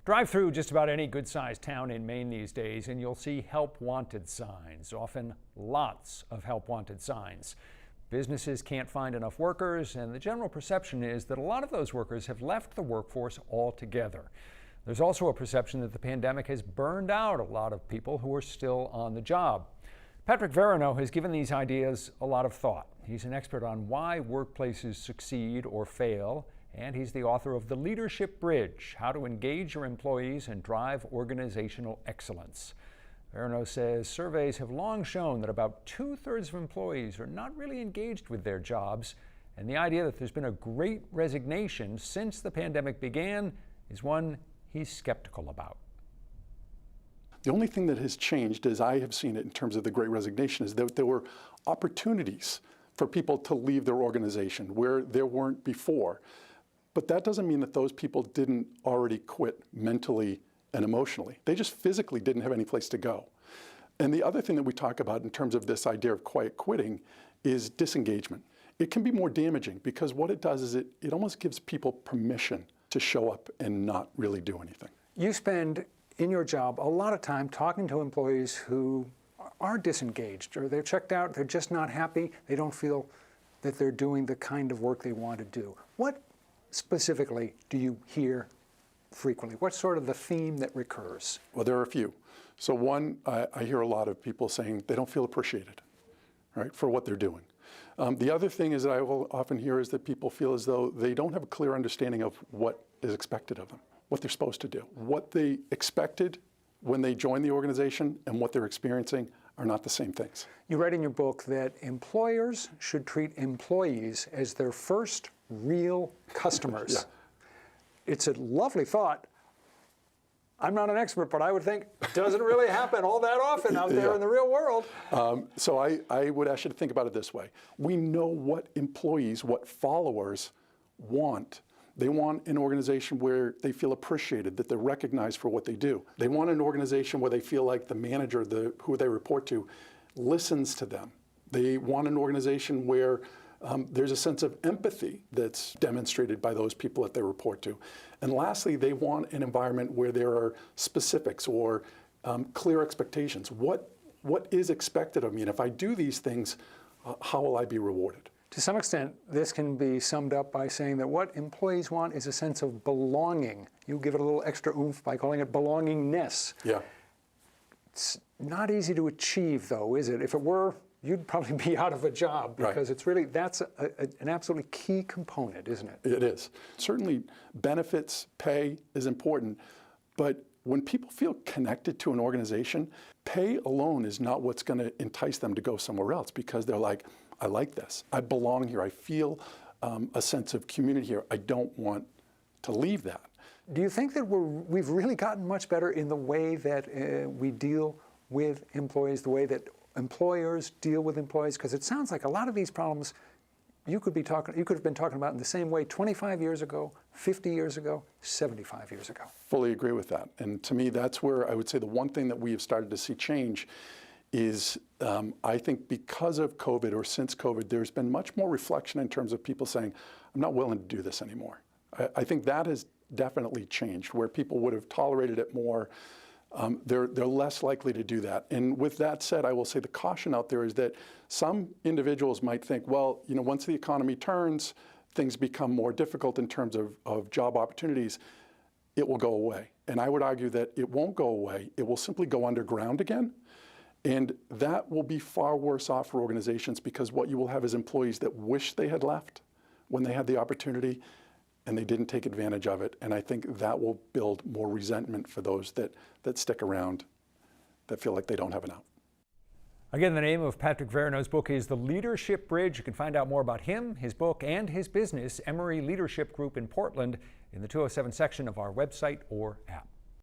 Drive through just about any good-sized town in Maine these days and you'll see help wanted signs, often lots of help wanted signs. Businesses can't find enough workers, and the general perception is that a lot of those workers have left the workforce altogether. There's also a perception that the pandemic has burned out a lot of people who are still on the job. Patrick Verino has given these ideas a lot of thought. He's an expert on why workplaces succeed or fail, and he's the author of The Leadership Bridge: How to Engage Your Employees and Drive Organizational Excellence. Verino says surveys have long shown that about 2/3 of employees are not really engaged with their jobs, and the idea that there's been a great resignation since the pandemic began is one he's skeptical about. The only thing that has changed, as I have seen it in terms of the Great Resignation, is that there were opportunities for people to leave their organization where there weren't before. But that doesn't mean that those people didn't already quit mentally and emotionally. They just physically didn't have any place to go. And the other thing that we talk about in terms of this idea of quiet quitting is disengagement. It can be more damaging because what it does is it almost gives people permission to show up and not really do anything. You spend in your job a lot of time talking to employees who are disengaged, or they're checked out, they're just not happy, they don't feel that they're doing the kind of work they want to do. What specifically do you hear frequently? What's sort of the theme that recurs? Well, there are a few. So one, I hear a lot of people saying they don't feel appreciated, right, for what they're doing. The other thing is that I will often hear is that people feel as though they don't have a clear understanding of what is expected of them, what they're supposed to do. What they expected when they join the organization and what they're experiencing are not the same things. You write in your book that employers should treat employees as their first real customers. Yeah. It's a lovely thought. I'm not an expert, but I would think it doesn't really happen all that often out there in the real world. So I would ask you to think about it this way. We know what employees, what followers want. They want an organization where they feel appreciated, that they're recognized for what they do. They want an organization where they feel like the manager, who they report to, listens to them. They want an organization where there's a sense of empathy that's demonstrated by those people that they report to. And lastly, they want an environment where there are specifics or clear expectations. What is expected of me? And if I do these things, how will I be rewarded? To some extent, this can be summed up by saying that what employees want is a sense of belonging. You give it a little extra oomph by calling it belongingness. Yeah. It's not easy to achieve, though, is it? If it were, you'd probably be out of a job, because it's really, that's an absolutely key component, isn't it? It is. Certainly benefits, pay is important, but when people feel connected to an organization, pay alone is not what's going to entice them to go somewhere else, because they're like, I like this, I belong here, I feel a sense of community here, I don't want to leave that. Do you think that we've really gotten much better in the way that we deal with employees, the way that employers deal with employees? Because it sounds like a lot of these problems you could have been talking about in the same way 25 years ago, 50 years ago, 75 years ago. Fully agree with that. And to me, that's where I would say the one thing that we have started to see change is I think because of COVID, or since COVID, there's been much more reflection in terms of people saying, I'm not willing to do this anymore. I think that has definitely changed, where people would have tolerated it more. They're less likely to do that. And with that said, I will say the caution out there is that some individuals might think, well, you know, once the economy turns, things become more difficult in terms of job opportunities, it will go away. And I would argue that it won't go away. It will simply go underground again. And that will be far worse off for organizations, because what you will have is employees that wish they had left when they had the opportunity and they didn't take advantage of it. And I think that will build more resentment for those that stick around, that feel like they don't have an out. Again, the name of Patrick Verino's book is The Leadership Bridge. You can find out more about him, his book, and his business, Emory Leadership Group in Portland, in the 207 section of our website or app.